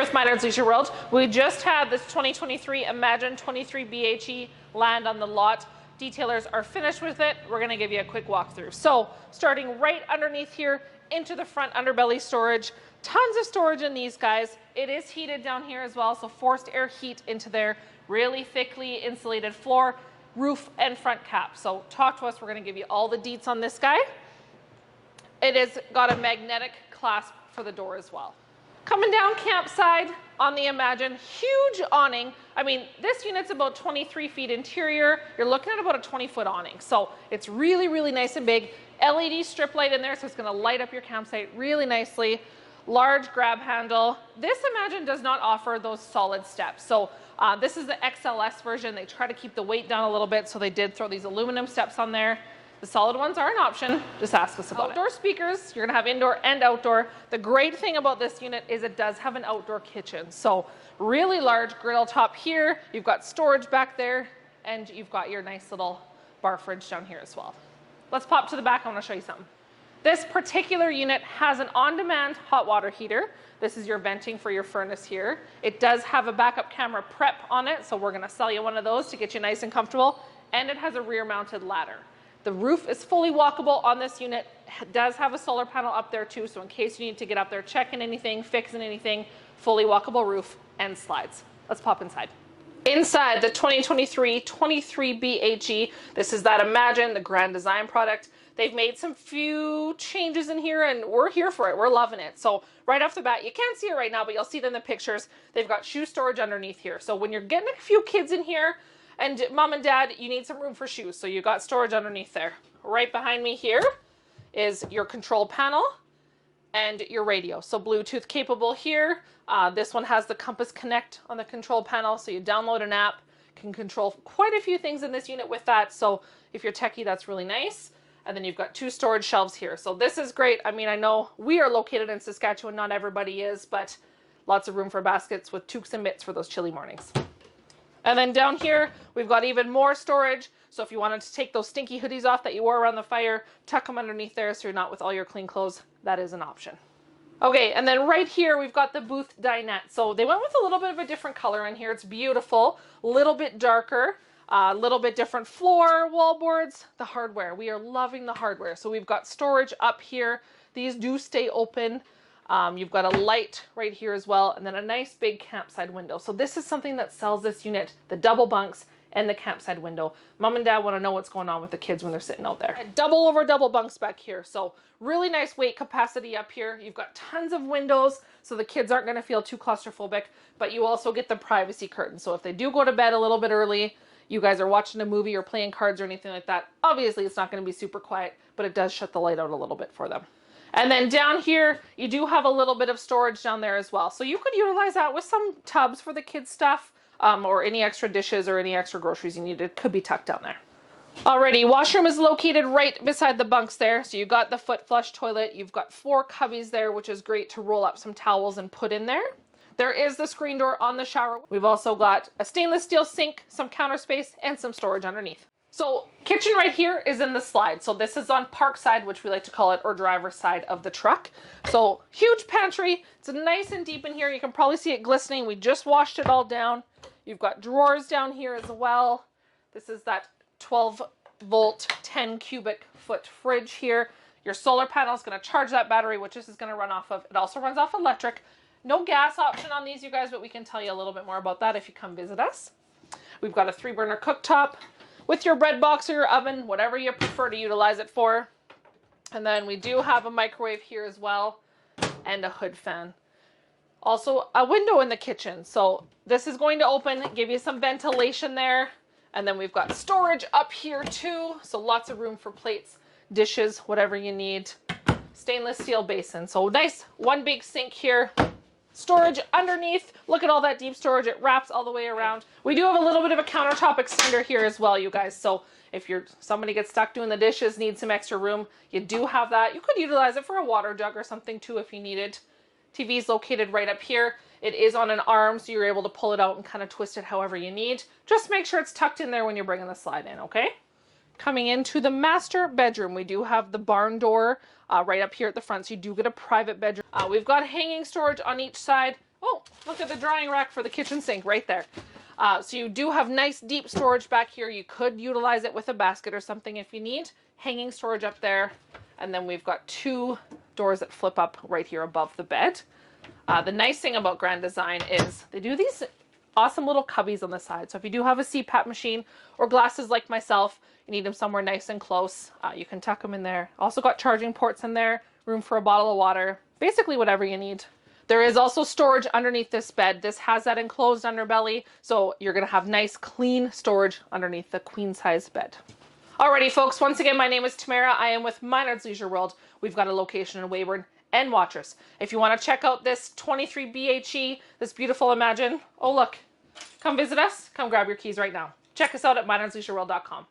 with Minard's Leisure World. We just had this 2023 Imagine 23 BHE land on the lot. Detailers are finished with it. We're going to give you a quick walkthrough. So starting right underneath here into the front underbelly storage, tons of storage in these guys. It is heated down here as well, so forced air heat into there. Really thickly insulated floor, roof and front cap. So talk to us. We're going to give you all the deets on this guy. It has got a magnetic clasp for the door as well. Coming down campside on the Imagine, huge awning. I mean, this unit's about 23 feet interior. You're looking at about a 20-foot awning. So it's really, really nice and big. LED strip light in there, so it's gonna light up your campsite really nicely. Large grab handle. This Imagine does not offer those solid steps. So this is the XLS version. They try to keep the weight down a little bit, so they did throw these aluminum steps on there. The solid ones are an option. Just ask us about it. Outdoor speakers, you're gonna have indoor and outdoor. The great thing about this unit is it does have an outdoor kitchen. So really large griddle top here. You've got storage back there, and you've got your nice little bar fridge down here as well. Let's pop to the back. I wanna show you something. This particular unit has an on-demand hot water heater. This is your venting for your furnace here. It does have a backup camera prep on it, so we're gonna sell you one of those to get you nice and comfortable. And it has a rear-mounted ladder. The roof is fully walkable on this unit. It does have a solar panel up there too, so in case you need to get up there checking anything, fixing anything, fully walkable roof and slides. Let's pop inside. Inside the 2023 BHE, this is that Imagine, the Grand Design product. They've made some few changes in here and we're here for it. We're loving it. So right off the bat, you can't see it right now, but you'll see it in the pictures. They've got shoe storage underneath here. So when you're getting a few kids in here, and mom and dad, you need some room for shoes, so you got storage underneath there. Right behind me here is your control panel and your radio. So Bluetooth capable here. This one has the Compass Connect on the control panel, so you download an app, can control quite a few things in this unit with that. So if you're techie, that's really nice. And then you've got two storage shelves here. So this is great. I mean, I know we are located in Saskatchewan, not everybody is, but lots of room for baskets with toques and mitts for those chilly mornings. And then down here, we've got even more storage. So if you wanted to take those stinky hoodies off that you wore around the fire, tuck them underneath there so you're not with all your clean clothes, that is an option. Okay, and then right here, we've got the booth dinette. So they went with a little bit of a different color in here. It's beautiful, a little bit darker, a little bit different floor, wall boards, the hardware. We are loving the hardware. So we've got storage up here. These do stay open. You've got a light right here as well, and then a nice big campside window. So this is something that sells this unit, the double bunks and the campside window. Mom and dad want to know what's going on with the kids when they're sitting out there. Double over double bunks back here. So really nice weight capacity up here. You've got tons of windows, so the kids aren't going to feel too claustrophobic, but you also get the privacy curtain. So if they do go to bed a little bit early, you guys are watching a movie or playing cards or anything like that, obviously it's not going to be super quiet, but it does shut the light out a little bit for them. And then down here, you do have a little bit of storage down there as well. So you could utilize that with some tubs for the kids' stuff, or any extra dishes or any extra groceries you need. It could be tucked down there. Alrighty, washroom is located right beside the bunks there. So you got the foot flush toilet. You've got 4 cubbies there, which is great to roll up some towels and put in there. There is the screen door on the shower. We've also got a stainless steel sink, some counter space, and some storage underneath. So kitchen right here is in the slide. So this is on park side, which we like to call it, or driver's side of the truck. So huge pantry. It's nice and deep in here. You can probably see it glistening. We just washed it all down. You've got drawers down here as well. This is that 12 volt, 10 cubic foot fridge here. Your solar panel is going to charge that battery, which this is going to run off of. It also runs off electric. No gas option on these, you guys, but we can tell you a little bit more about that if you come visit us. We've got a 3-burner cooktop with your bread box or your oven, whatever you prefer to utilize it for. And then we do have a microwave here as well, and a hood fan. Also a window in the kitchen. So this is going to open, give you some ventilation there. And then we've got storage up here too. So lots of room for plates, dishes, whatever you need. Stainless steel basin. So nice, one big sink here. Storage underneath. Look at all that deep storage. It wraps all the way around. We do have a little bit of a countertop extender here as well, you guys. So if somebody gets stuck doing the dishes, needs some extra room, you do have that. You could utilize it for a water jug or something too if you needed. TV is located right up here. It is on an arm, so you're able to pull it out and kind of twist it however you need. Just make sure it's tucked in there when you're bringing the slide in, okay? Coming into the master bedroom, we do have the barn door right up here at the front, so you do get a private bedroom. We've got hanging storage on each side, Oh, look at the drying rack for the kitchen sink right there. So you do have nice deep storage back here. You could utilize it with a basket or something if you need. Hanging storage up there. And then we've got 2 doors that flip up right here above the bed. The nice thing about Grand Design is they do these awesome little cubbies on the side. So if you do have a CPAP machine or glasses like myself, you need them somewhere nice and close, you can tuck them in there. Also got charging ports in there, room for a bottle of water, basically whatever you need. There is also storage underneath this bed. This has that enclosed underbelly, so you're gonna have nice clean storage underneath the queen size bed. Alrighty folks, once again, my name is Tamara. I am with Minard's Leisure World. We've got a location in Weyburn and Watrous. If you want to check out this 23 BHE, this beautiful Imagine, oh look, come visit us, come grab your keys right now. Check us out at minardsleisureworld.com.